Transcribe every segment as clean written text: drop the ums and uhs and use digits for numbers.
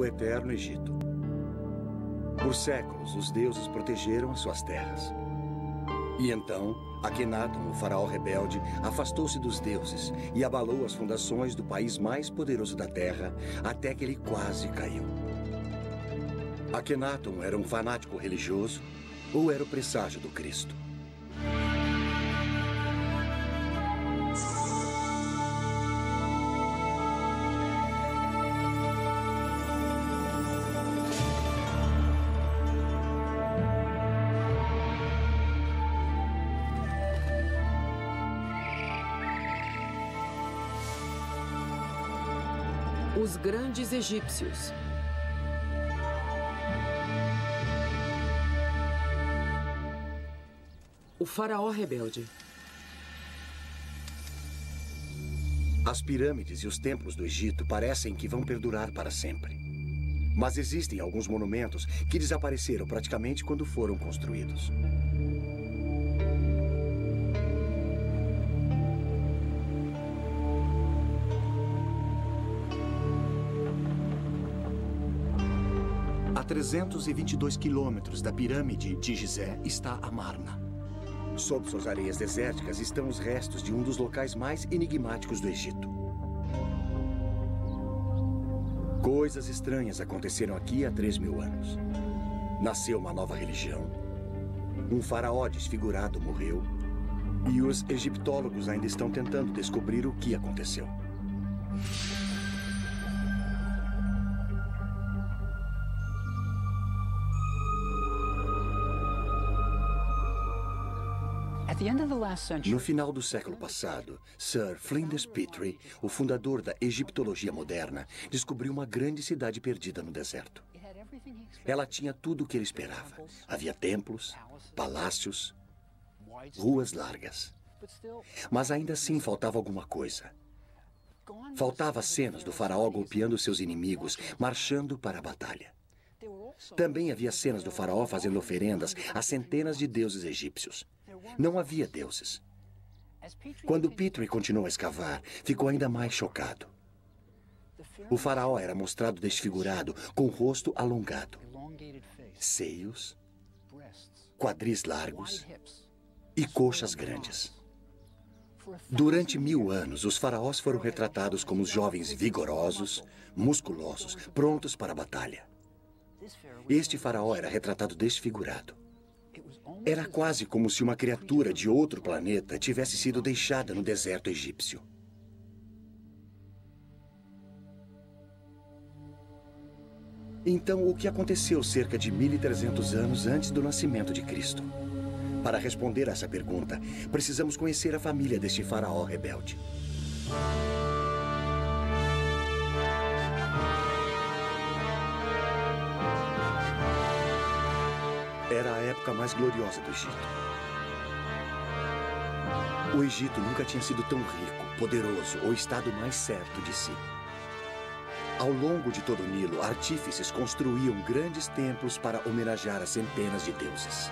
o Eterno Egito. Por séculos, os deuses protegeram as suas terras. E então, Akhenaton, o faraó rebelde, afastou-se dos deuses e abalou as fundações do país mais poderoso da terra, até que ele quase caiu. Akhenaton era um fanático religioso ou era o presságio do Cristo? Os grandes egípcios. O faraó rebelde. As pirâmides e os templos do Egito parecem que vão perdurar para sempre. Mas existem alguns monumentos que desapareceram praticamente quando foram construídos. A 322 quilômetros da pirâmide de Gizé está Amarna. Sob suas areias desérticas estão os restos de um dos locais mais enigmáticos do Egito. Coisas estranhas aconteceram aqui há 3.000 anos. Nasceu uma nova religião. Um faraó desfigurado morreu. E os egiptólogos ainda estão tentando descobrir o que aconteceu. No final do século passado, Sir Flinders Petrie, o fundador da egiptologia moderna, descobriu uma grande cidade perdida no deserto. Ela tinha tudo o que ele esperava. Havia templos, palácios, ruas largas. Mas ainda assim faltava alguma coisa. Faltava cenas do faraó golpeando seus inimigos, marchando para a batalha. Também havia cenas do faraó fazendo oferendas a centenas de deuses egípcios. Não havia deuses. Quando Petrie continuou a escavar, ficou ainda mais chocado. O faraó era mostrado desfigurado, com o rosto alongado, seios, quadris largos e coxas grandes. Durante 1000 anos, os faraós foram retratados como jovens vigorosos, musculosos, prontos para a batalha. Este faraó era retratado desfigurado. Era quase como se uma criatura de outro planeta tivesse sido deixada no deserto egípcio. Então, o que aconteceu cerca de 1.300 anos antes do nascimento de Cristo? Para responder a essa pergunta, precisamos conhecer a família deste faraó rebelde. Era a época mais gloriosa do Egito. O Egito nunca tinha sido tão rico, poderoso ou estado mais certo de si. Ao longo de todo o Nilo, artífices construíam grandes templos para homenagear as centenas de deuses.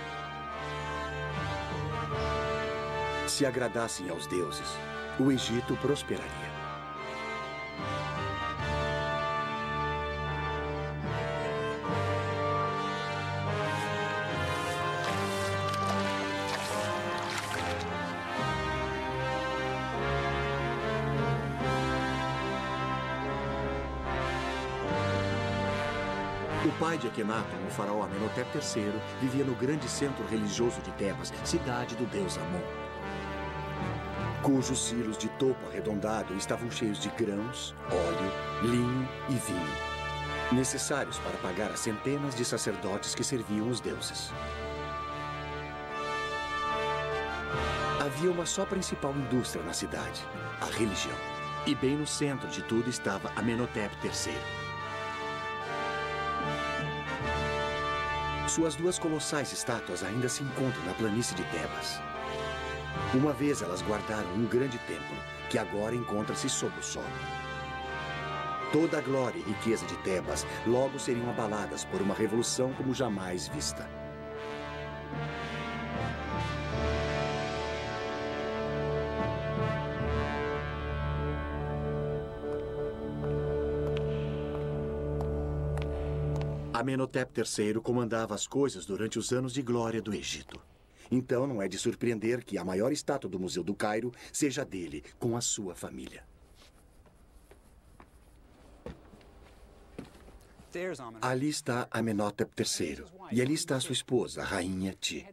Se agradassem aos deuses, o Egito prosperaria. O pai de Akhenaton, o faraó Amenhotep III, vivia no grande centro religioso de Tebas, cidade do deus Amon, cujos silos de topo arredondado estavam cheios de grãos, óleo, linho e vinho, necessários para pagar as centenas de sacerdotes que serviam os deuses. Havia uma só principal indústria na cidade, a religião. E bem no centro de tudo estava Amenhotep III. Suas duas colossais estátuas ainda se encontram na planície de Tebas. Uma vez elas guardaram um grande templo, que agora encontra-se sob o solo. Toda a glória e riqueza de Tebas logo seriam abaladas por uma revolução como jamais vista. Amenhotep III comandava as coisas durante os anos de glória do Egito. Então não é de surpreender que a maior estátua do Museu do Cairo seja dele, com a sua família. Ali está Amenhotep III, e ali está sua esposa, a Rainha Ti.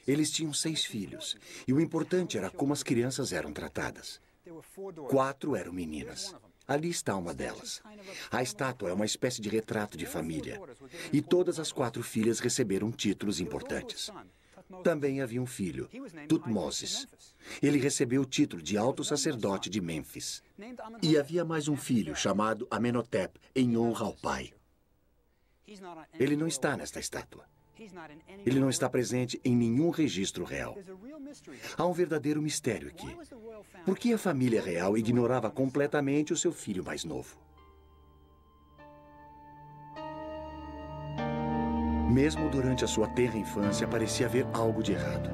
Eles tinham 6 filhos, e o importante era como as crianças eram tratadas. 4 eram meninas. Ali está uma delas. A estátua é uma espécie de retrato de família, e todas as 4 filhas receberam títulos importantes. Também havia um filho, Tutmoses. Ele recebeu o título de alto sacerdote de Mênfis. E havia mais um filho chamado Amenhotep, em honra ao pai. Ele não está nesta estátua. Ele não está presente em nenhum registro real. Há um verdadeiro mistério aqui. Por que a família real ignorava completamente o seu filho mais novo? Mesmo durante a sua tenra infância, parecia haver algo de errado.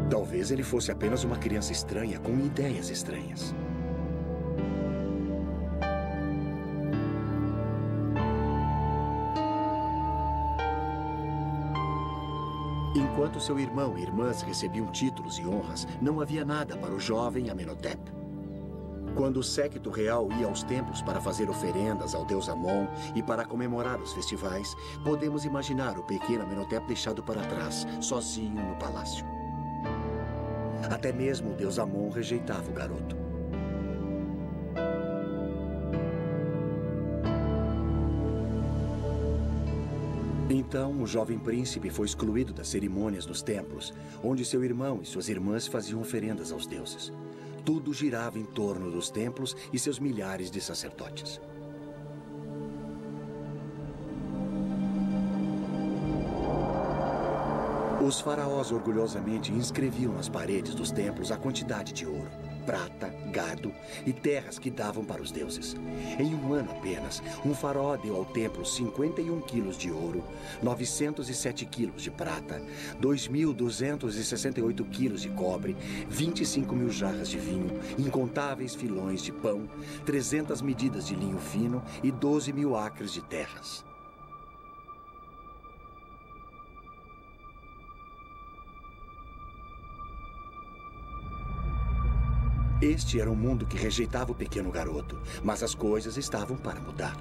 Talvez ele fosse apenas uma criança estranha com ideias estranhas. Enquanto seu irmão e irmãs recebiam títulos e honras, não havia nada para o jovem Amenhotep. Quando o séquito real ia aos templos para fazer oferendas ao deus Amon e para comemorar os festivais, podemos imaginar o pequeno Amenhotep deixado para trás, sozinho no palácio. Até mesmo o deus Amon rejeitava o garoto. Então, o jovem príncipe foi excluído das cerimônias nos templos, onde seu irmão e suas irmãs faziam oferendas aos deuses. Tudo girava em torno dos templos e seus milhares de sacerdotes. Os faraós orgulhosamente inscreviam nas paredes dos templos a quantidade de ouro, prata, gado e terras que davam para os deuses. Em um ano apenas, um faraó deu ao templo 51 quilos de ouro, 907 quilos de prata, 2.268 quilos de cobre, 25.000 jarras de vinho, incontáveis filões de pão, 300 medidas de linho fino e 12.000 acres de terras. Este era um mundo que rejeitava o pequeno garoto, mas as coisas estavam para mudar.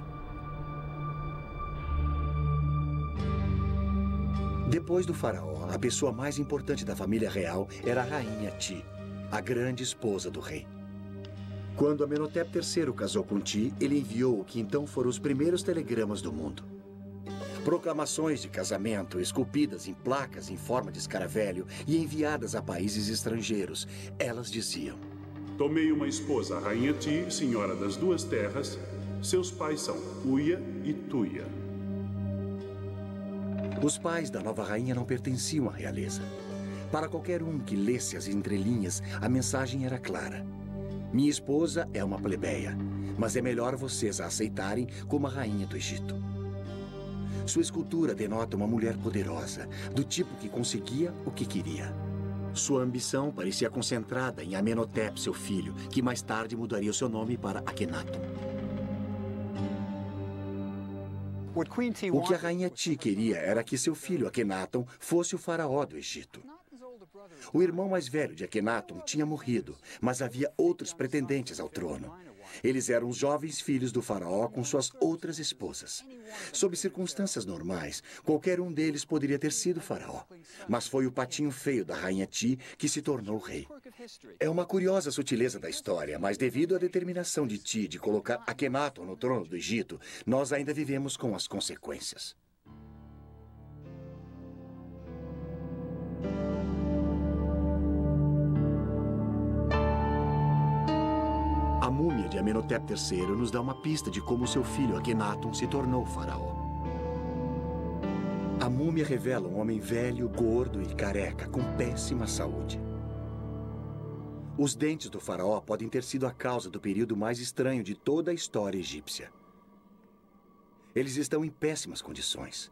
Depois do faraó, a pessoa mais importante da família real era a Rainha Ti, a grande esposa do rei. Quando Amenhotep III casou com Ti, ele enviou o que então foram os primeiros telegramas do mundo. Proclamações de casamento esculpidas em placas em forma de escaravelho e enviadas a países estrangeiros. Elas diziam: tomei uma esposa, a Rainha Ti, senhora das 2 terras. Seus pais são Uia e Tuia. Os pais da nova rainha não pertenciam à realeza. Para qualquer um que lesse as entrelinhas, a mensagem era clara. Minha esposa é uma plebeia, mas é melhor vocês a aceitarem como a rainha do Egito. Sua escultura denota uma mulher poderosa, do tipo que conseguia o que queria. Sua ambição parecia concentrada em Amenhotep, seu filho, que mais tarde mudaria o seu nome para Akhenaton. O que a Rainha Ti queria era que seu filho Akhenaton fosse o faraó do Egito. O irmão mais velho de Akhenaton tinha morrido, mas havia outros pretendentes ao trono. Eles eram os jovens filhos do faraó com suas outras esposas. Sob circunstâncias normais, qualquer um deles poderia ter sido faraó. Mas foi o patinho feio da Rainha Ti que se tornou rei. É uma curiosa sutileza da história, mas devido à determinação de Ti de colocar Akhenaton no trono do Egito, nós ainda vivemos com as consequências. A múmia de Amenhotep III nos dá uma pista de como seu filho Akhenaton se tornou faraó. A múmia revela um homem velho, gordo e careca, com péssima saúde. Os dentes do faraó podem ter sido a causa do período mais estranho de toda a história egípcia. Eles estão em péssimas condições.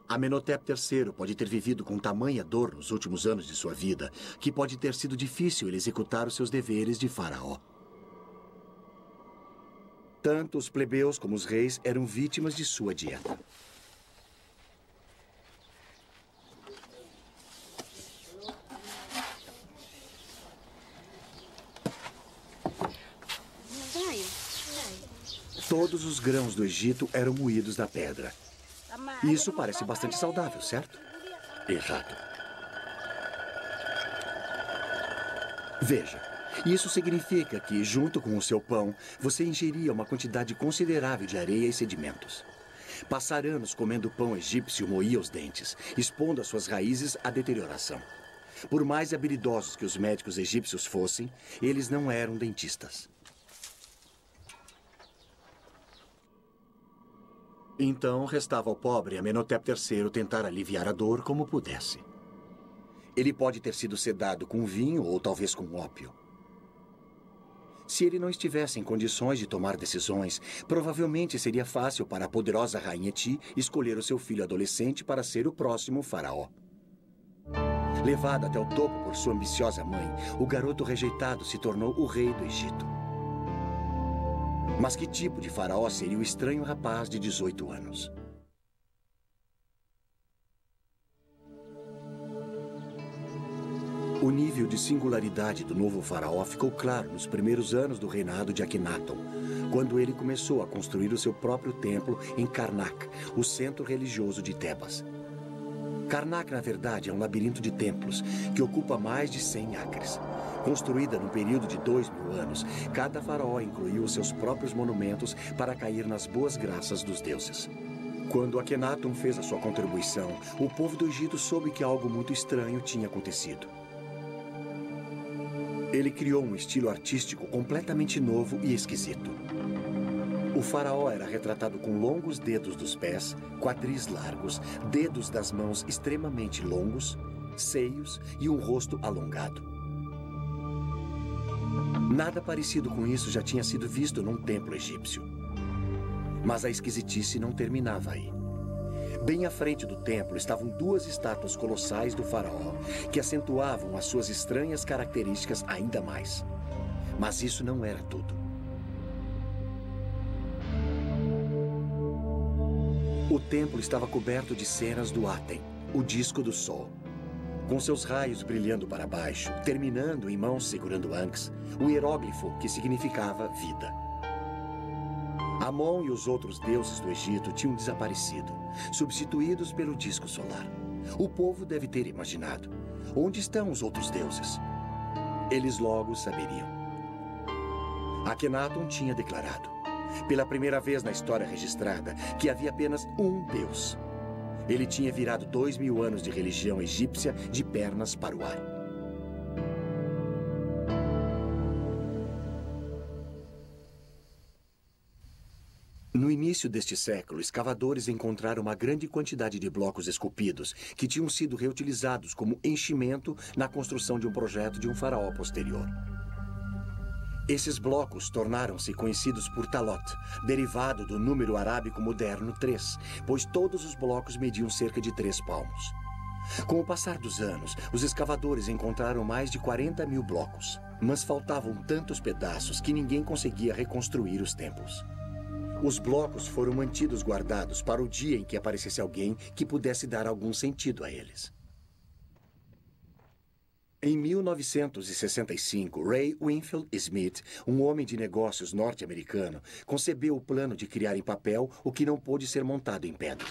Amenhotep III pode ter vivido com tamanha dor nos últimos anos de sua vida, que pode ter sido difícil ele executar os seus deveres de faraó. Tanto os plebeus como os reis eram vítimas de sua dieta. Todos os grãos do Egito eram moídos na pedra. Isso parece bastante saudável, certo? Errado. Veja, isso significa que, junto com o seu pão, você ingeria uma quantidade considerável de areia e sedimentos. Passar anos comendo pão egípcio moía os dentes, expondo as suas raízes à deterioração. Por mais habilidosos que os médicos egípcios fossem, eles não eram dentistas. Então, restava ao pobre Amenhotep III tentar aliviar a dor como pudesse. Ele pode ter sido sedado com vinho ou talvez com ópio. Se ele não estivesse em condições de tomar decisões, provavelmente seria fácil para a poderosa rainha Ti escolher o seu filho adolescente para ser o próximo faraó. Levado até o topo por sua ambiciosa mãe, o garoto rejeitado se tornou o rei do Egito. Mas que tipo de faraó seria o estranho rapaz de 18 anos? O nível de singularidade do novo faraó ficou claro nos primeiros anos do reinado de Akhenaton, quando ele começou a construir o seu próprio templo em Karnak, o centro religioso de Tebas. Karnak, na verdade, é um labirinto de templos que ocupa mais de 100 acres. Construída num período de 2000 anos, cada faraó incluiu os seus próprios monumentos para cair nas boas graças dos deuses. Quando Akhenaton fez a sua contribuição, o povo do Egito soube que algo muito estranho tinha acontecido. Ele criou um estilo artístico completamente novo e esquisito. O faraó era retratado com longos dedos dos pés, quadris largos, dedos das mãos extremamente longos, seios e um rosto alongado. Nada parecido com isso já tinha sido visto num templo egípcio. Mas a esquisitice não terminava aí. Bem à frente do templo estavam duas estátuas colossais do faraó, que acentuavam as suas estranhas características ainda mais. Mas isso não era tudo. O templo estava coberto de cenas do Aten, o disco do sol. Com seus raios brilhando para baixo, terminando em mãos segurando Ankhs, o hieróglifo que significava vida. Amon e os outros deuses do Egito tinham desaparecido, substituídos pelo disco solar. O povo deve ter imaginado: onde estão os outros deuses? Eles logo saberiam. Akhenaton tinha declarado, pela primeira vez na história registrada, que havia apenas um Deus. Ele tinha virado 2000 anos de religião egípcia de pernas para o ar. No início deste século, escavadores encontraram uma grande quantidade de blocos esculpidos que tinham sido reutilizados como enchimento na construção de um projeto de um faraó posterior. Esses blocos tornaram-se conhecidos por Talot, derivado do número arábico moderno 3, pois todos os blocos mediam cerca de 3 palmos. Com o passar dos anos, os escavadores encontraram mais de 40 mil blocos, mas faltavam tantos pedaços que ninguém conseguia reconstruir os templos. Os blocos foram mantidos guardados para o dia em que aparecesse alguém que pudesse dar algum sentido a eles. Em 1965, Ray Winfield Smith, um homem de negócios norte-americano, concebeu o plano de criar em papel o que não pôde ser montado em pedra.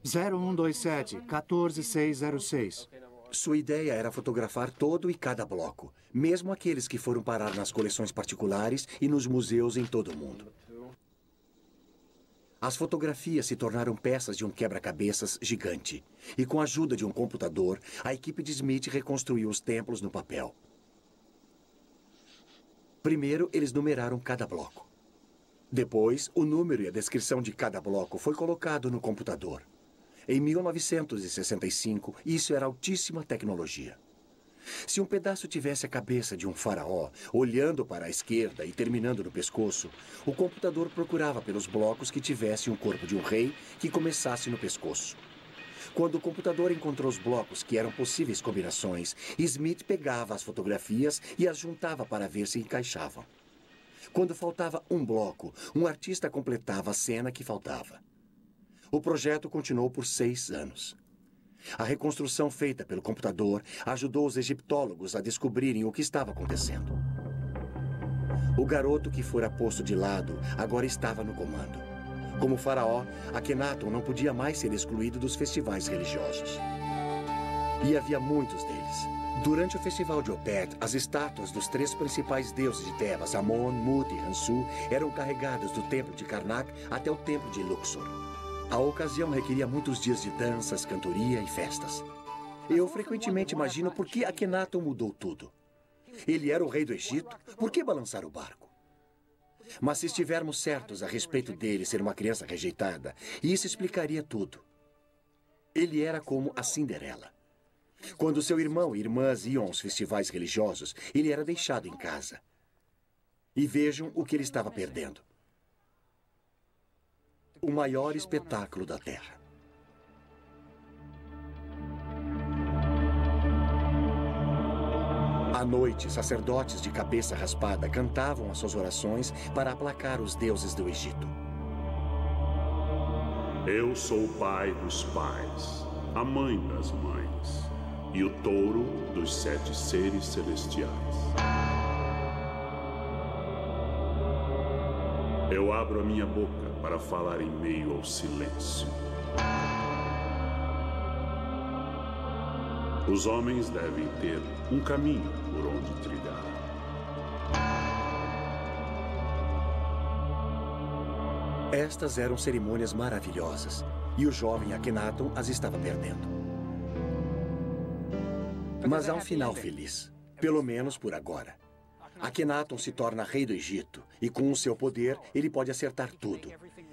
0127, 14606. Sua ideia era fotografar todo e cada bloco, mesmo aqueles que foram parar nas coleções particulares e nos museus em todo o mundo. As fotografias se tornaram peças de um quebra-cabeças gigante. E com a ajuda de um computador, a equipe de Smith reconstruiu os templos no papel. Primeiro, eles numeraram cada bloco. Depois, o número e a descrição de cada bloco foi colocado no computador. Em 1965, isso era altíssima tecnologia. Se um pedaço tivesse a cabeça de um faraó, olhando para a esquerda e terminando no pescoço, o computador procurava pelos blocos que tivessem o corpo de um rei que começasse no pescoço. Quando o computador encontrou os blocos que eram possíveis combinações, Smith pegava as fotografias e as juntava para ver se encaixavam. Quando faltava um bloco, um artista completava a cena que faltava. O projeto continuou por 6 anos. A reconstrução feita pelo computador ajudou os egiptólogos a descobrirem o que estava acontecendo. O garoto que fora posto de lado agora estava no comando. Como faraó, Akhenaton não podia mais ser excluído dos festivais religiosos. E havia muitos deles. Durante o festival de Opet, as estátuas dos 3 principais deuses de Tebas, Amon, Mut e Hansu, eram carregadas do templo de Karnak até o templo de Luxor. A ocasião requeria muitos dias de danças, cantoria e festas. Eu frequentemente imagino por que Akhenaton mudou tudo. Ele era o rei do Egito, por que balançar o barco? Mas se estivermos certos a respeito dele ser uma criança rejeitada, isso explicaria tudo. Ele era como a Cinderela. Quando seu irmão e irmãs iam aos festivais religiosos, ele era deixado em casa. E vejam o que ele estava perdendo. O maior espetáculo da Terra. À noite, sacerdotes de cabeça raspada cantavam as suas orações para aplacar os deuses do Egito. Eu sou o pai dos pais, a mãe das mães e o touro dos 7 seres celestiais. Eu abro a minha boca para falar em meio ao silêncio. Os homens devem ter um caminho por onde trilhar. Estas eram cerimônias maravilhosas, e o jovem Akhenaton as estava perdendo. Mas há um final feliz, pelo menos por agora. Akhenaton se torna rei do Egito, e com o seu poder, ele pode acertar tudo.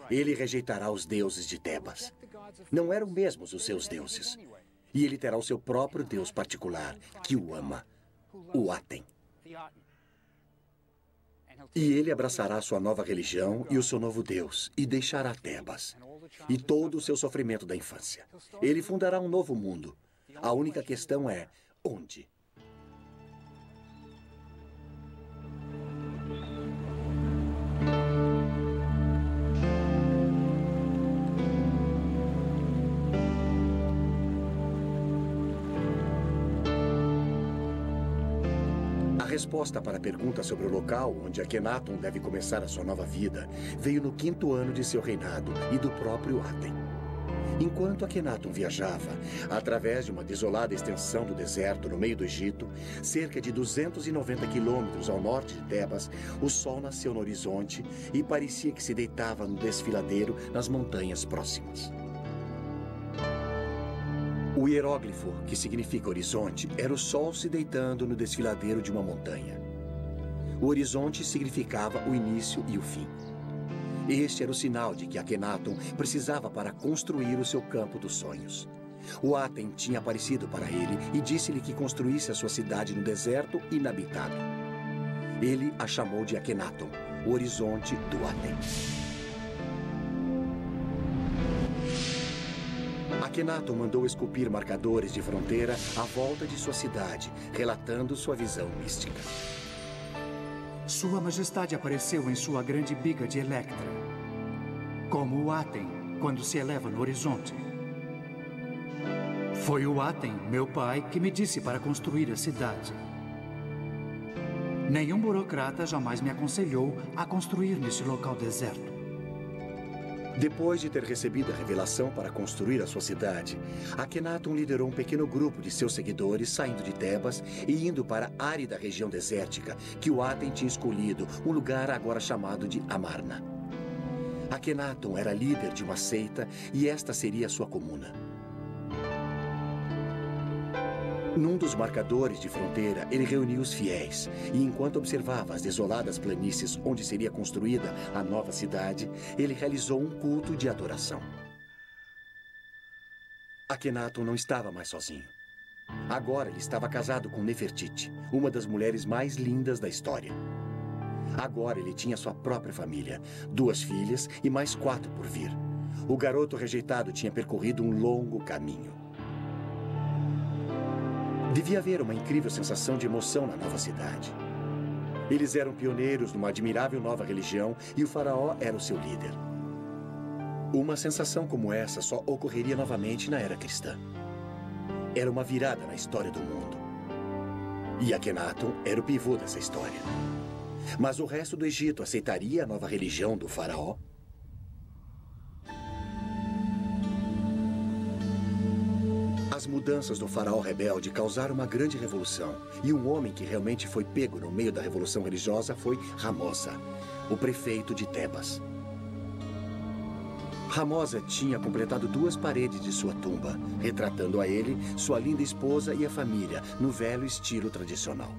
Ele rejeitará os deuses de Tebas. Não eram mesmos os seus deuses. E ele terá o seu próprio deus particular, que o ama, o Aten. E ele abraçará sua nova religião e o seu novo deus, e deixará Tebas, e todo o seu sofrimento da infância. Ele fundará um novo mundo. A única questão é, onde? A resposta para a pergunta sobre o local onde Akhenaton deve começar a sua nova vida veio no 5º ano de seu reinado e do próprio Aten. Enquanto Akhenaton viajava, através de uma desolada extensão do deserto no meio do Egito, cerca de 290 quilômetros ao norte de Tebas, o sol nasceu no horizonte e parecia que se deitava no desfiladeiro nas montanhas próximas. O hieróglifo, que significa horizonte, era o sol se deitando no desfiladeiro de uma montanha. O horizonte significava o início e o fim. Este era o sinal de que Akhenaton precisava para construir o seu campo dos sonhos. O Aten tinha aparecido para ele e disse-lhe que construísse a sua cidade no deserto inabitado. Ele a chamou de Akhenaton, o horizonte do Aten. Akhenaton mandou esculpir marcadores de fronteira à volta de sua cidade, relatando sua visão mística. Sua Majestade apareceu em sua grande biga de Electra, como o Aten, quando se eleva no horizonte. Foi o Aten, meu pai, que me disse para construir a cidade. Nenhum burocrata jamais me aconselhou a construir nesse local deserto. Depois de ter recebido a revelação para construir a sua cidade, Akhenaton liderou um pequeno grupo de seus seguidores saindo de Tebas e indo para a árida região desértica que o Aten tinha escolhido, um lugar agora chamado de Amarna. Akhenaton era líder de uma seita e esta seria a sua comuna. Num dos marcadores de fronteira, ele reuniu os fiéis e, enquanto observava as desoladas planícies onde seria construída a nova cidade, ele realizou um culto de adoração. Akhenaton não estava mais sozinho. Agora ele estava casado com Nefertiti, uma das mulheres mais lindas da história. Agora ele tinha sua própria família, 2 filhas e mais 4 por vir. O garoto rejeitado tinha percorrido um longo caminho. Devia haver uma incrível sensação de emoção na nova cidade. Eles eram pioneiros numa admirável nova religião e o faraó era o seu líder. Uma sensação como essa só ocorreria novamente na era cristã. Era uma virada na história do mundo. E Akhenaton era o pivô dessa história. Mas o resto do Egito aceitaria a nova religião do faraó? As mudanças do faraó rebelde causaram uma grande revolução. E um homem que realmente foi pego no meio da revolução religiosa foi Ramosa, o prefeito de Tebas. Ramosa tinha completado 2 paredes de sua tumba, retratando a ele, sua linda esposa e a família, no velho estilo tradicional.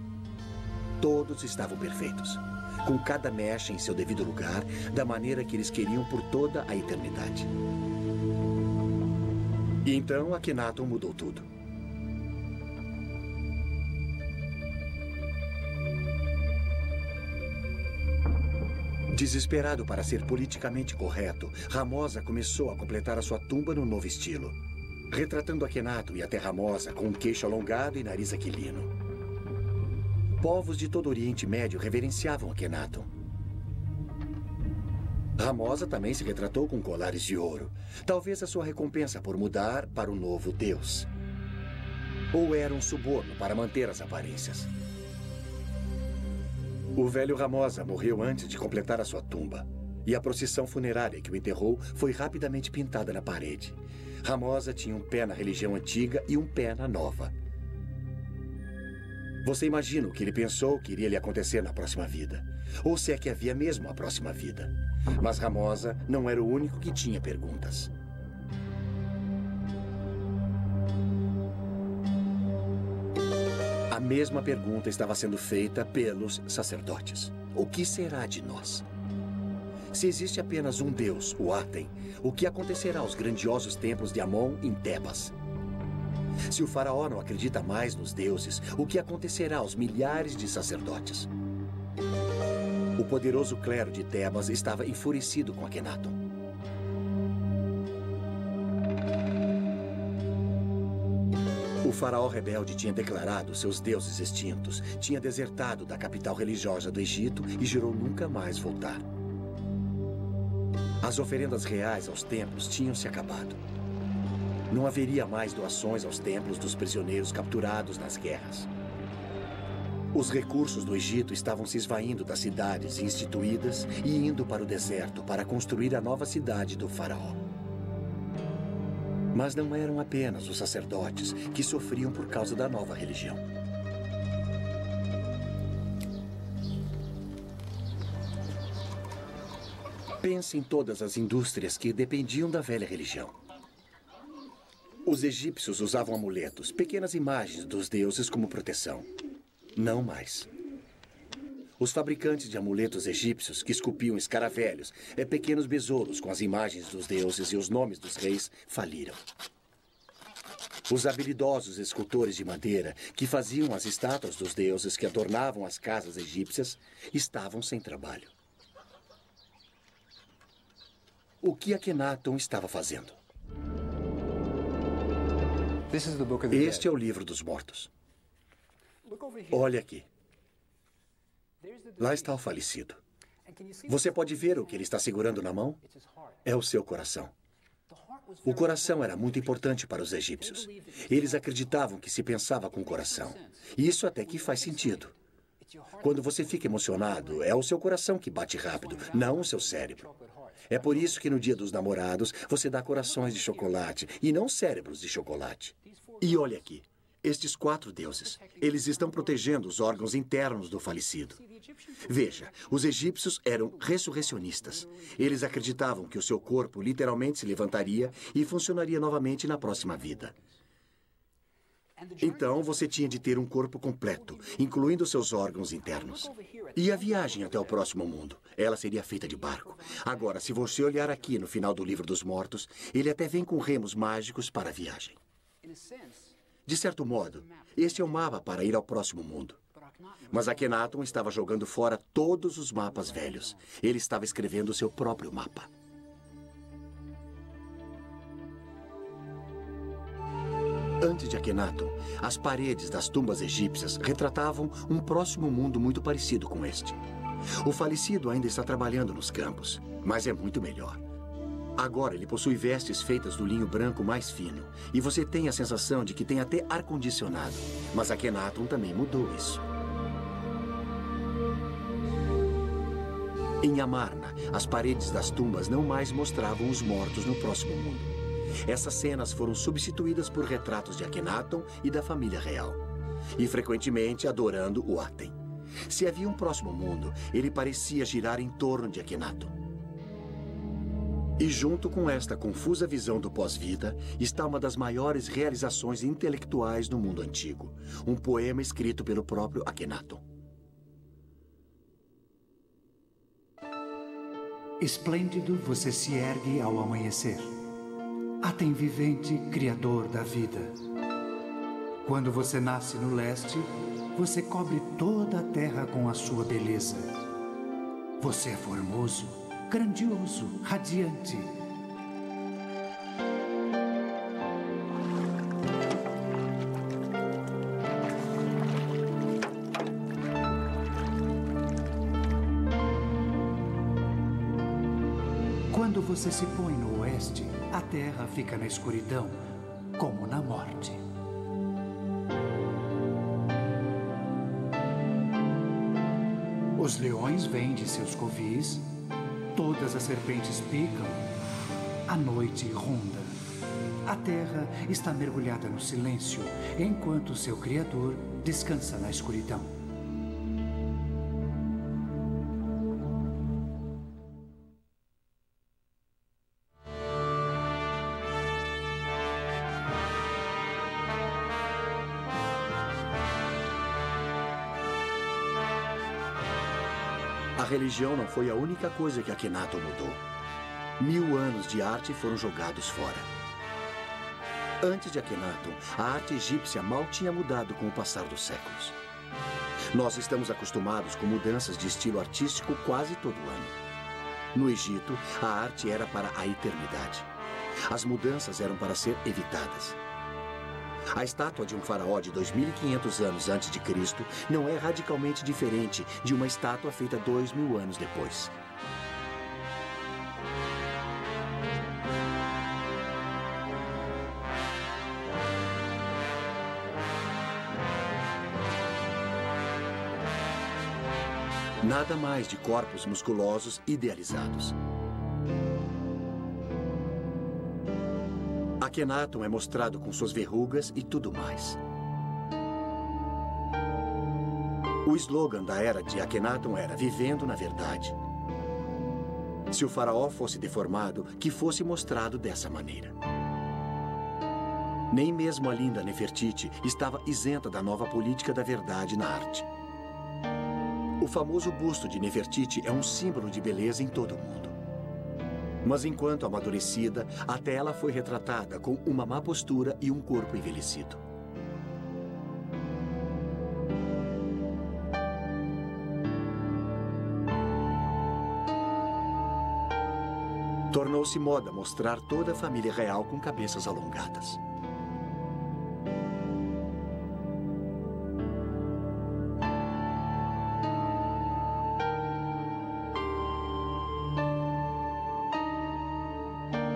Todos estavam perfeitos, com cada mecha em seu devido lugar, da maneira que eles queriam por toda a eternidade. E então Akhenaton mudou tudo. Desesperado para ser politicamente correto, Ramosa começou a completar a sua tumba no novo estilo, retratando Akhenaton e até Ramosa com um queixo alongado e nariz aquilino. Povos de todo o Oriente Médio reverenciavam Akhenaton. Ramosa também se retratou com colares de ouro, talvez a sua recompensa por mudar para o novo deus. Ou era um suborno para manter as aparências. O velho Ramosa morreu antes de completar a sua tumba, e a procissão funerária que o enterrou foi rapidamente pintada na parede. Ramosa tinha um pé na religião antiga e um pé na nova. Você imagina o que ele pensou que iria lhe acontecer na próxima vida? Ou se é que havia mesmo a próxima vida? Mas Ramosa não era o único que tinha perguntas. A mesma pergunta estava sendo feita pelos sacerdotes. O que será de nós? Se existe apenas um Deus, o Aten, o que acontecerá aos grandiosos templos de Amon em Tebas? Se o faraó não acredita mais nos deuses, o que acontecerá aos milhares de sacerdotes? O poderoso clero de Tebas estava enfurecido com Akhenaton. O faraó rebelde tinha declarado seus deuses extintos, tinha desertado da capital religiosa do Egito e jurou nunca mais voltar. As oferendas reais aos templos tinham se acabado. Não haveria mais doações aos templos dos prisioneiros capturados nas guerras. Os recursos do Egito estavam se esvaindo das cidades instituídas e indo para o deserto para construir a nova cidade do faraó. Mas não eram apenas os sacerdotes que sofriam por causa da nova religião. Pense em todas as indústrias que dependiam da velha religião. Os egípcios usavam amuletos, pequenas imagens dos deuses como proteção. Não mais. Os fabricantes de amuletos egípcios que esculpiam escaravelhos, pequenos besouros com as imagens dos deuses e os nomes dos reis, faliram. Os habilidosos escultores de madeira que faziam as estátuas dos deuses que adornavam as casas egípcias estavam sem trabalho. O que Akhenaton estava fazendo? Este é o livro dos mortos. Olha aqui. Lá está o falecido. Você pode ver o que ele está segurando na mão? É o seu coração. O coração era muito importante para os egípcios. Eles acreditavam que se pensava com o coração. E isso até que faz sentido. Quando você fica emocionado, é o seu coração que bate rápido, não o seu cérebro. É por isso que no Dia dos Namorados você dá corações de chocolate e não cérebros de chocolate. E olha aqui, estes 4 deuses, eles estão protegendo os órgãos internos do falecido. Veja, os egípcios eram ressurrecionistas. Eles acreditavam que o seu corpo literalmente se levantaria e funcionaria novamente na próxima vida. Então, você tinha de ter um corpo completo, incluindo seus órgãos internos. E a viagem até o próximo mundo? Ela seria feita de barco. Agora, se você olhar aqui no final do Livro dos Mortos, ele até vem com remos mágicos para a viagem. De certo modo, este é o mapa para ir ao próximo mundo. Mas Akhenaton estava jogando fora todos os mapas velhos. Ele estava escrevendo o seu próprio mapa. Antes de Akhenaton, as paredes das tumbas egípcias retratavam um próximo mundo muito parecido com este. O falecido ainda está trabalhando nos campos, mas é muito melhor. Agora ele possui vestes feitas do linho branco mais fino, e você tem a sensação de que tem até ar-condicionado. Mas Akhenaton também mudou isso. Em Amarna, as paredes das tumbas não mais mostravam os mortos no próximo mundo. Essas cenas foram substituídas por retratos de Akhenaton e da família real, e frequentemente adorando o Aten. Se havia um próximo mundo, ele parecia girar em torno de Akhenaton. E junto com esta confusa visão do pós-vida, está uma das maiores realizações intelectuais no mundo antigo, um poema escrito pelo próprio Akhenaton. Esplêndido você se ergue ao amanhecer. Aten vivente, criador da vida. Quando você nasce no leste, você cobre toda a terra com a sua beleza. Você é formoso, grandioso, radiante. Quando você se põe no oeste, a terra fica na escuridão, como na morte. Os leões vêm de seus covis, todas as serpentes picam, a noite ronda. A terra está mergulhada no silêncio, enquanto seu Criador descansa na escuridão. A religião não foi a única coisa que Akhenaton mudou. 1000 anos de arte foram jogados fora. Antes de Akhenaton, a arte egípcia mal tinha mudado com o passar dos séculos. Nós estamos acostumados com mudanças de estilo artístico quase todo ano. No Egito, a arte era para a eternidade. As mudanças eram para ser evitadas. A estátua de um faraó de 2500 anos antes de Cristo não é radicalmente diferente de uma estátua feita 2000 anos depois. Nada mais de corpos musculosos idealizados. Akhenaton é mostrado com suas verrugas e tudo mais. O slogan da era de Akhenaton era "Vivendo na Verdade". Se o faraó fosse deformado, que fosse mostrado dessa maneira. Nem mesmo a linda Nefertiti estava isenta da nova política da verdade na arte. O famoso busto de Nefertiti é um símbolo de beleza em todo o mundo. Mas enquanto amadurecida, até ela foi retratada com uma má postura e um corpo envelhecido. Tornou-se moda mostrar toda a família real com cabeças alongadas.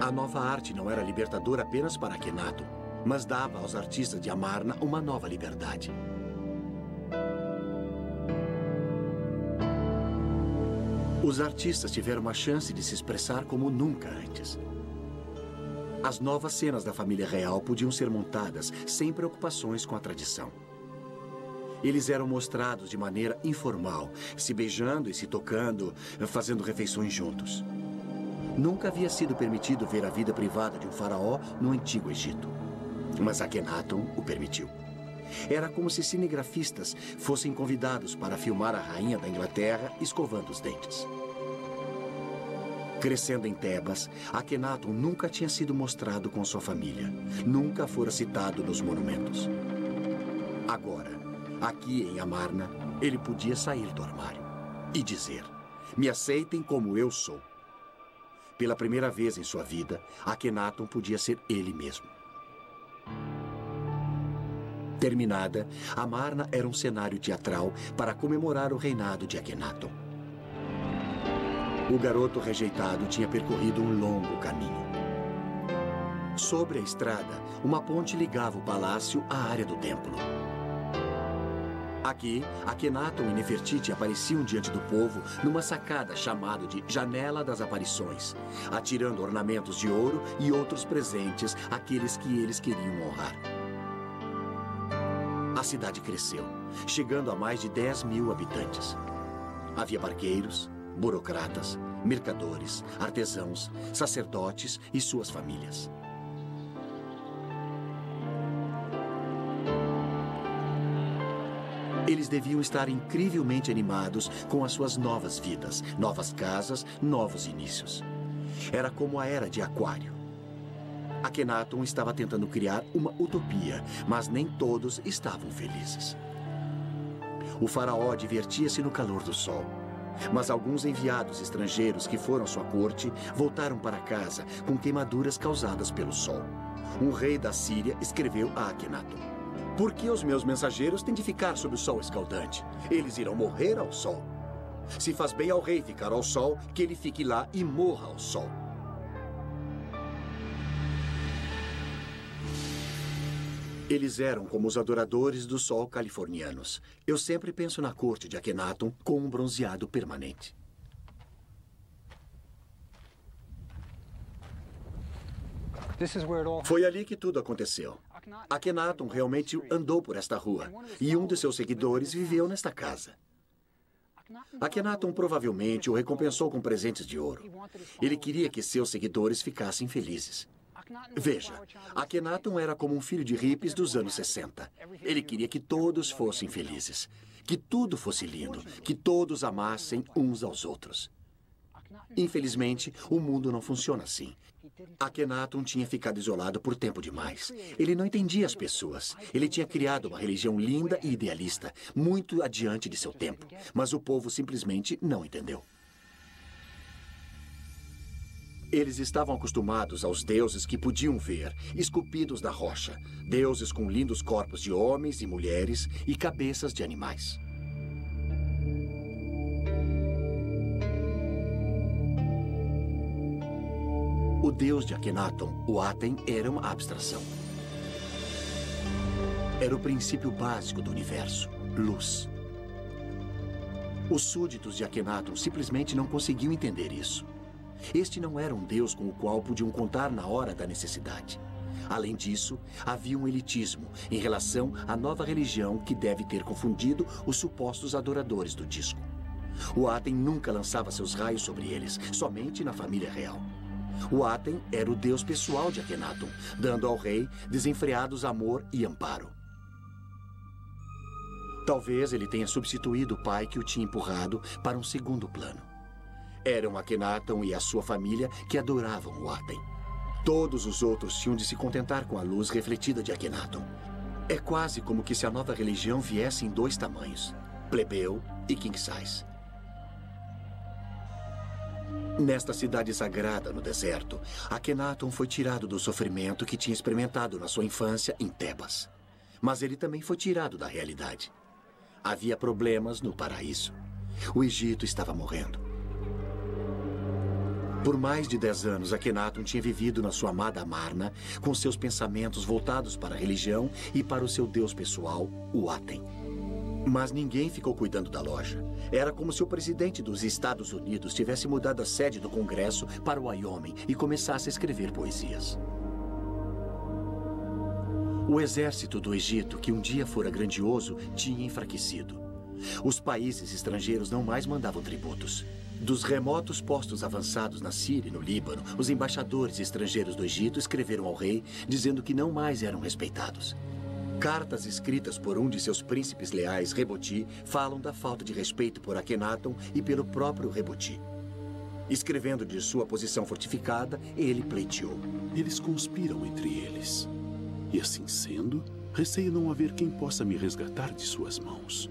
A nova arte não era libertadora apenas para Akhenaton, mas dava aos artistas de Amarna uma nova liberdade. Os artistas tiveram uma chance de se expressar como nunca antes. As novas cenas da família real podiam ser montadas sem preocupações com a tradição. Eles eram mostrados de maneira informal, se beijando e se tocando, fazendo refeições juntos. Nunca havia sido permitido ver a vida privada de um faraó no Antigo Egito. Mas Akhenaton o permitiu. Era como se cinegrafistas fossem convidados para filmar a rainha da Inglaterra escovando os dentes. Crescendo em Tebas, Akhenaton nunca tinha sido mostrado com sua família. Nunca fora citado nos monumentos. Agora, aqui em Amarna, ele podia sair do armário e dizer: "Me aceitem como eu sou." Pela primeira vez em sua vida, Akhenaton podia ser ele mesmo. Terminada, Amarna era um cenário teatral para comemorar o reinado de Akhenaton. O garoto rejeitado tinha percorrido um longo caminho. Sobre a estrada, uma ponte ligava o palácio à área do templo. Aqui, Akhenaton e Nefertiti apareciam diante do povo numa sacada chamada de Janela das Aparições, atirando ornamentos de ouro e outros presentes àqueles que eles queriam honrar. A cidade cresceu, chegando a mais de 10.000 habitantes. Havia barqueiros, burocratas, mercadores, artesãos, sacerdotes e suas famílias. Eles deviam estar incrivelmente animados com as suas novas vidas, novas casas, novos inícios. Era como a Era de Aquário. Akhenaton estava tentando criar uma utopia, mas nem todos estavam felizes. O faraó divertia-se no calor do sol, mas alguns enviados estrangeiros que foram à sua corte voltaram para casa com queimaduras causadas pelo sol. Um rei da Síria escreveu a Akhenaton: "Por que os meus mensageiros têm de ficar sob o sol escaldante? Eles irão morrer ao sol. Se faz bem ao rei ficar ao sol, que ele fique lá e morra ao sol." Eles eram como os adoradores do sol californianos. Eu sempre penso na corte de Akhenaton com um bronzeado permanente. Foi ali que tudo aconteceu. Akhenaton realmente andou por esta rua e um de seus seguidores viveu nesta casa. Akhenaton provavelmente o recompensou com presentes de ouro. Ele queria que seus seguidores ficassem felizes. Veja, Akhenaton era como um filho de hippies dos anos 60. Ele queria que todos fossem felizes, que tudo fosse lindo, que todos amassem uns aos outros. Infelizmente, o mundo não funciona assim. Akhenaton tinha ficado isolado por tempo demais. Ele não entendia as pessoas. Ele tinha criado uma religião linda e idealista, muito adiante de seu tempo. Mas o povo simplesmente não entendeu. Eles estavam acostumados aos deuses que podiam ver, esculpidos da rocha. Deuses com lindos corpos de homens e mulheres e cabeças de animais. O deus de Akhenaton, o Aten, era uma abstração. Era o princípio básico do universo, luz. Os súditos de Akhenaton simplesmente não conseguiam entender isso. Este não era um deus com o qual podiam contar na hora da necessidade. Além disso, havia um elitismo em relação à nova religião que deve ter confundido os supostos adoradores do disco. O Aten nunca lançava seus raios sobre eles, somente na família real. O Aten era o deus pessoal de Akhenaton, dando ao rei desenfreados amor e amparo. Talvez ele tenha substituído o pai que o tinha empurrado para um segundo plano. Eram Akhenaton e a sua família que adoravam o Aten. Todos os outros tinham de se contentar com a luz refletida de Akhenaton. É quase como que se a nova religião viesse em dois tamanhos, plebeu e king size. Nesta cidade sagrada no deserto, Akhenaton foi tirado do sofrimento que tinha experimentado na sua infância em Tebas. Mas ele também foi tirado da realidade. Havia problemas no paraíso. O Egito estava morrendo. Por mais de 10 anos, Akhenaton tinha vivido na sua amada Amarna, com seus pensamentos voltados para a religião e para o seu deus pessoal, o Aten. Mas ninguém ficou cuidando da loja. Era como se o presidente dos Estados Unidos tivesse mudado a sede do Congresso para o Wyoming e começasse a escrever poesias. O exército do Egito, que um dia fora grandioso, tinha enfraquecido. Os países estrangeiros não mais mandavam tributos. Dos remotos postos avançados na Síria e no Líbano, os embaixadores estrangeiros do Egito escreveram ao rei dizendo que não mais eram respeitados. Cartas escritas por um de seus príncipes leais, Reboti, falam da falta de respeito por Akhenaton e pelo próprio Reboti. Escrevendo de sua posição fortificada, ele pleiteou: "Eles conspiram entre eles. E assim sendo, receio não haver quem possa me resgatar de suas mãos.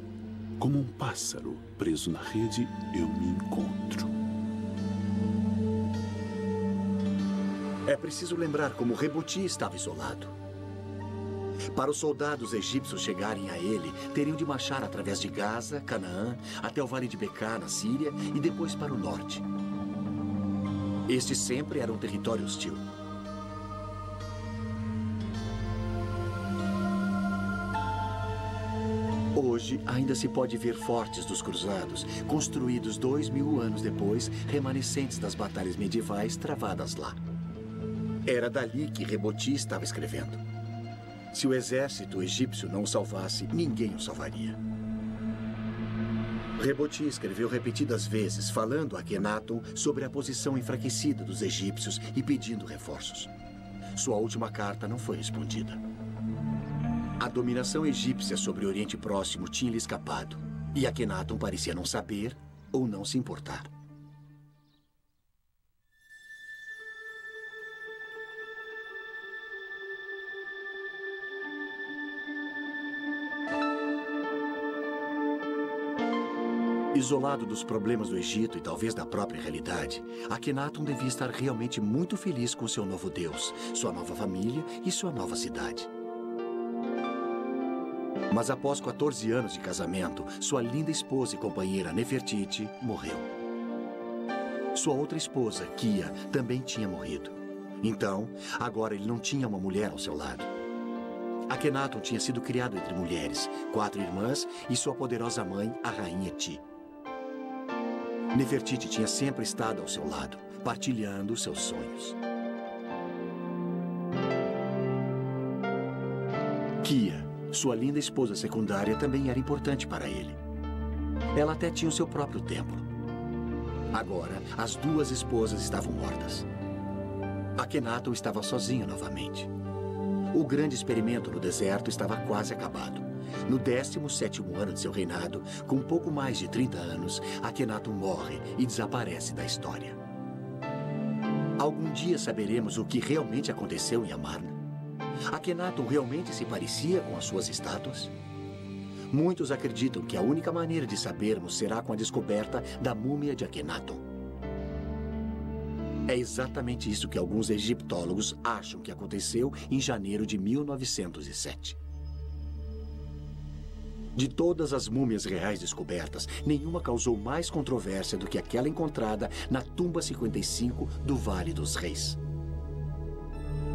Como um pássaro preso na rede, eu me encontro." É preciso lembrar como Reboti estava isolado. Para os soldados egípcios chegarem a ele, teriam de marchar através de Gaza, Canaã, até o Vale de Becar, na Síria, e depois para o norte. Este sempre era um território hostil. Hoje, ainda se pode ver fortes dos cruzados, construídos 2000 anos depois, remanescentes das batalhas medievais travadas lá. Era dali que Reboti estava escrevendo. Se o exército egípcio não o salvasse, ninguém o salvaria. Reboti escreveu repetidas vezes, falando a Akhenaton sobre a posição enfraquecida dos egípcios e pedindo reforços. Sua última carta não foi respondida. A dominação egípcia sobre o Oriente Próximo tinha lhe escapado, e Akhenaton parecia não saber ou não se importar. Isolado dos problemas do Egito e talvez da própria realidade, Akhenaton devia estar realmente muito feliz com seu novo Deus, sua nova família e sua nova cidade. Mas após 14 anos de casamento, sua linda esposa e companheira Nefertiti morreu. Sua outra esposa, Kia, também tinha morrido. Então, agora ele não tinha uma mulher ao seu lado. Akhenaton tinha sido criado entre mulheres, 4 irmãs e sua poderosa mãe, a rainha Ti. Nefertiti tinha sempre estado ao seu lado, partilhando seus sonhos. Kia, sua linda esposa secundária, também era importante para ele. Ela até tinha o seu próprio templo. Agora, as 2 esposas estavam mortas. Akhenaton estava sozinho novamente. O grande experimento no deserto estava quase acabado. No 17º ano de seu reinado, com pouco mais de 30 anos, Akhenaton morre e desaparece da história. Algum dia saberemos o que realmente aconteceu em Amarna? Akhenaton realmente se parecia com as suas estátuas? Muitos acreditam que a única maneira de sabermos será com a descoberta da múmia de Akhenaton. É exatamente isso que alguns egiptólogos acham que aconteceu em janeiro de 1907. De todas as múmias reais descobertas, nenhuma causou mais controvérsia do que aquela encontrada na tumba 55 do Vale dos Reis.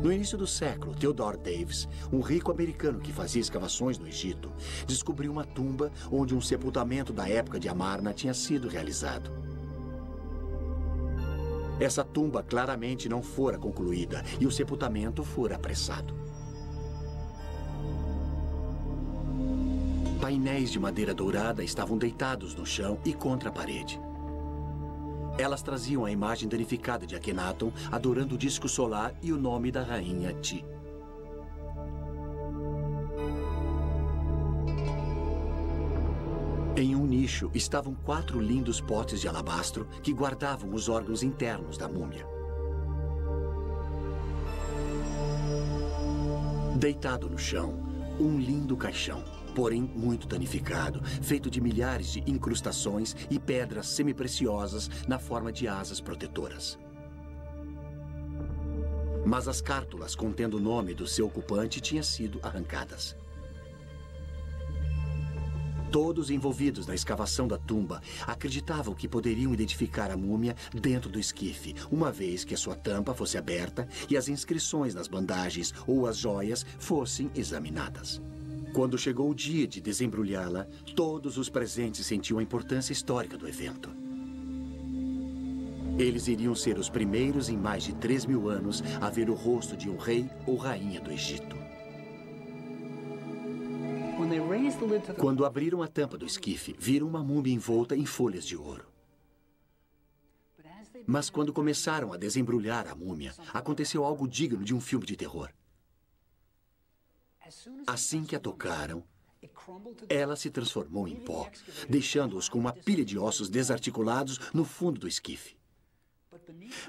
No início do século, Theodore Davis, um rico americano que fazia escavações no Egito, descobriu uma tumba onde um sepultamento da época de Amarna tinha sido realizado. Essa tumba claramente não fora concluída e o sepultamento fora apressado. Painéis de madeira dourada estavam deitados no chão e contra a parede. Elas traziam a imagem danificada de Akhenaton adorando o disco solar e o nome da rainha Ti. Em um nicho estavam 4 lindos potes de alabastro que guardavam os órgãos internos da múmia. Deitado no chão, um lindo caixão, porém muito danificado, feito de milhares de incrustações e pedras semipreciosas na forma de asas protetoras. Mas as cártulas contendo o nome do seu ocupante tinham sido arrancadas. Todos envolvidos na escavação da tumba acreditavam que poderiam identificar a múmia dentro do esquife, uma vez que a sua tampa fosse aberta e as inscrições nas bandagens ou as joias fossem examinadas. Quando chegou o dia de desembrulhá-la, todos os presentes sentiam a importância histórica do evento. Eles iriam ser os primeiros em mais de 3.000 anos a ver o rosto de um rei ou rainha do Egito. Quando abriram a tampa do esquife, viram uma múmia envolta em folhas de ouro. Mas quando começaram a desembrulhar a múmia, aconteceu algo digno de um filme de terror. Assim que a tocaram, ela se transformou em pó, deixando-os com uma pilha de ossos desarticulados no fundo do esquife.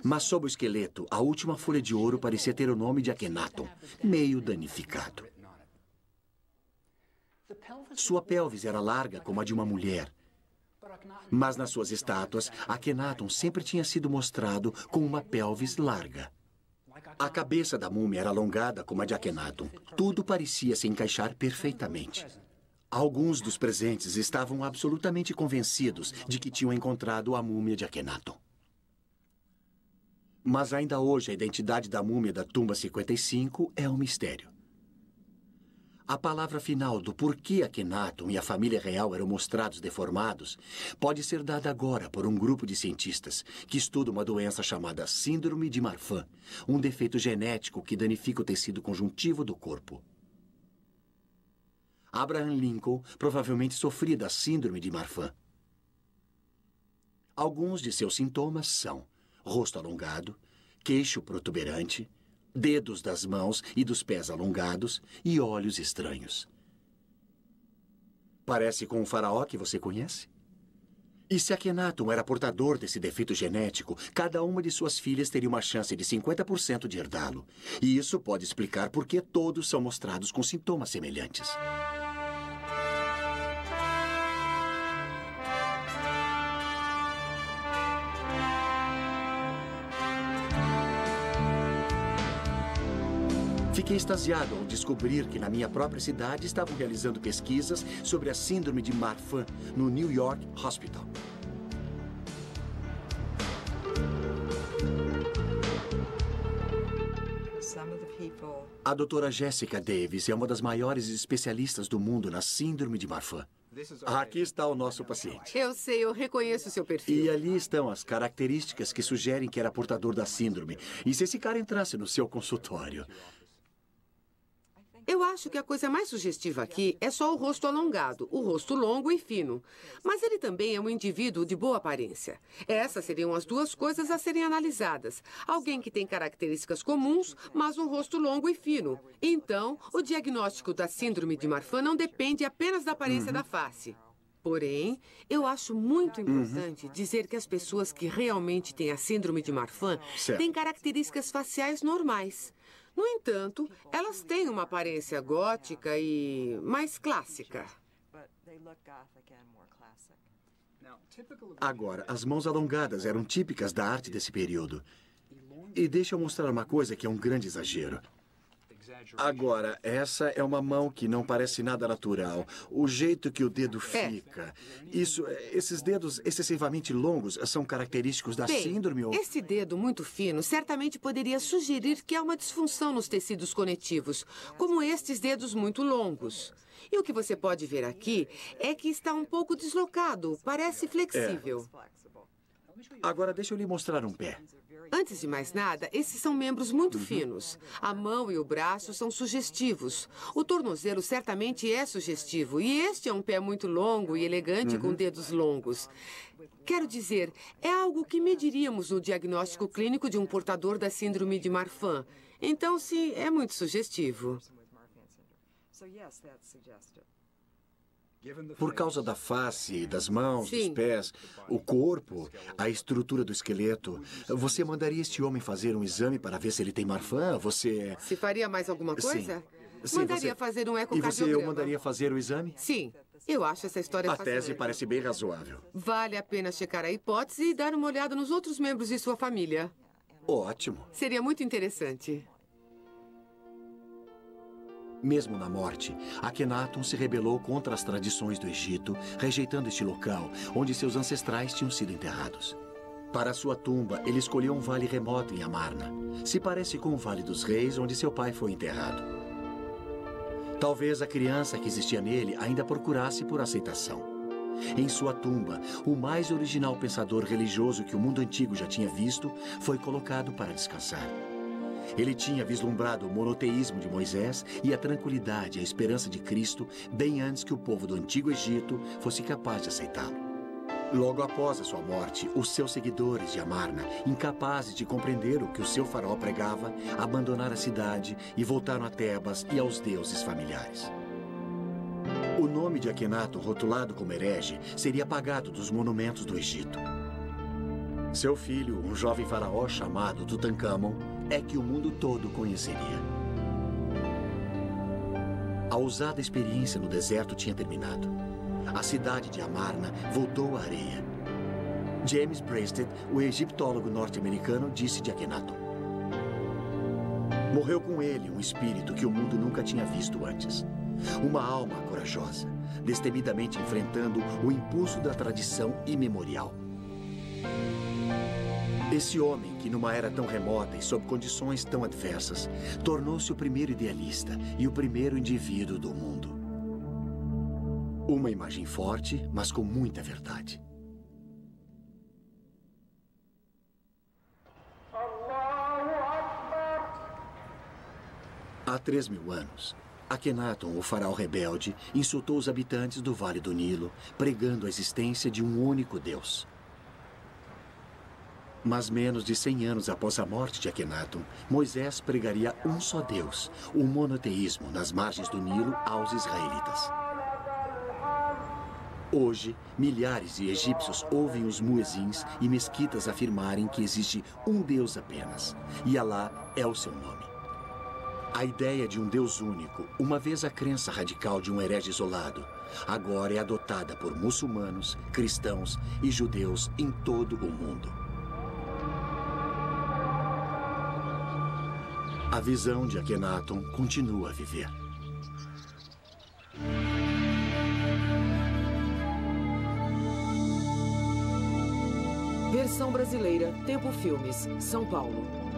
Mas sob o esqueleto, a última folha de ouro parecia ter o nome de Akhenaton, meio danificado. Sua pelvis era larga como a de uma mulher. Mas nas suas estátuas, Akhenaton sempre tinha sido mostrado com uma pelvis larga. A cabeça da múmia era alongada como a de Akhenaton. Tudo parecia se encaixar perfeitamente. Alguns dos presentes estavam absolutamente convencidos de que tinham encontrado a múmia de Akhenaton. Mas ainda hoje a identidade da múmia da tumba 55 é um mistério. A palavra final do porquê Akhenaton e a família real eram mostrados deformados pode ser dada agora por um grupo de cientistas que estuda uma doença chamada Síndrome de Marfan, um defeito genético que danifica o tecido conjuntivo do corpo. Abraham Lincoln provavelmente sofria da Síndrome de Marfan. Alguns de seus sintomas são rosto alongado, queixo protuberante, dedos das mãos e dos pés alongados e olhos estranhos. Parece com um faraó que você conhece? E se Akhenaton era portador desse defeito genético, cada uma de suas filhas teria uma chance de 50% de herdá-lo. E isso pode explicar por que todos são mostrados com sintomas semelhantes. Fiquei extasiado ao descobrir que na minha própria cidade estavam realizando pesquisas sobre a Síndrome de Marfan no New York Hospital. A doutora Jessica Davis é uma das maiores especialistas do mundo na Síndrome de Marfan. Aqui está o nosso paciente. Eu sei, eu reconheço seu perfil. E ali estão as características que sugerem que era portador da síndrome. E se esse cara entrasse no seu consultório? Eu acho que a coisa mais sugestiva aqui é só o rosto alongado, o rosto longo e fino. Mas ele também é um indivíduo de boa aparência. Essas seriam as duas coisas a serem analisadas. Alguém que tem características comuns, mas um rosto longo e fino. Então, o diagnóstico da Síndrome de Marfan não depende apenas da aparência da face. Porém, eu acho muito importante dizer que as pessoas que realmente têm a Síndrome de Marfan têm características faciais normais. No entanto, elas têm uma aparência gótica e mais clássica. Agora, as mãos alongadas eram típicas da arte desse período. E deixa eu mostrar uma coisa que é um grande exagero. Agora, essa é uma mão que não parece nada natural. O jeito que o dedo fica. Esses dedos excessivamente longos são característicos da síndrome ou... Esse dedo muito fino certamente poderia sugerir que há uma disfunção nos tecidos conectivos, como estes dedos muito longos. E o que você pode ver aqui é que está um pouco deslocado, parece flexível. Agora, deixa eu lhe mostrar um pé. Antes de mais nada, esses são membros muito finos. A mão e o braço são sugestivos. O tornozelo certamente é sugestivo. E este é um pé muito longo e elegante com dedos longos. Quero dizer, é algo que mediríamos no diagnóstico clínico de um portador da Síndrome de Marfan. Então, sim, é muito sugestivo. Por causa da face, das mãos, dos pés, o corpo, a estrutura do esqueleto, você mandaria este homem fazer um exame para ver se ele tem Marfan? Você... Se faria mais alguma coisa? Sim, mandaria fazer um ecocardiograma. E você mandaria fazer o exame? Sim. Eu acho essa história fascinante. A tese parece bem razoável. Vale a pena checar a hipótese e dar uma olhada nos outros membros de sua família. Ótimo. Seria muito interessante. Mesmo na morte, Akhenaton se rebelou contra as tradições do Egito, rejeitando este local onde seus ancestrais tinham sido enterrados. Para sua tumba, ele escolheu um vale remoto em Amarna. Se parece com o Vale dos Reis, onde seu pai foi enterrado. Talvez a criança que existia nele ainda procurasse por aceitação. Em sua tumba, o mais original pensador religioso que o mundo antigo já tinha visto foi colocado para descansar. Ele tinha vislumbrado o monoteísmo de Moisés e a tranquilidade e a esperança de Cristo bem antes que o povo do Antigo Egito fosse capaz de aceitá-lo. Logo após a sua morte, os seus seguidores de Amarna, incapazes de compreender o que o seu faraó pregava, abandonaram a cidade e voltaram a Tebas e aos deuses familiares. O nome de Akhenaton, rotulado como herege, seria apagado dos monumentos do Egito. Seu filho, um jovem faraó chamado Tutankhamon, é que o mundo todo conheceria. A ousada experiência no deserto tinha terminado. A cidade de Amarna voltou à areia. James Breasted, o egiptólogo norte-americano, disse de Akhenaton: Morreu com ele um espírito que o mundo nunca tinha visto antes. Uma alma corajosa, destemidamente enfrentando o impulso da tradição imemorial. Esse homem, que numa era tão remota e sob condições tão adversas, tornou-se o primeiro idealista e o primeiro indivíduo do mundo. Uma imagem forte, mas com muita verdade. Há 3.000 anos, Akhenaton, o faraó rebelde, insultou os habitantes do Vale do Nilo, pregando a existência de um único Deus. Mas menos de 100 anos após a morte de Akhenaton, Moisés pregaria um só Deus, o monoteísmo nas margens do Nilo aos israelitas. Hoje, milhares de egípcios ouvem os muezins e mesquitas afirmarem que existe um Deus apenas, e Alá é o seu nome. A ideia de um Deus único, uma vez a crença radical de um herege isolado, agora é adotada por muçulmanos, cristãos e judeus em todo o mundo. A visão de Akhenaton continua a viver. Versão brasileira, Tempo Filmes, São Paulo.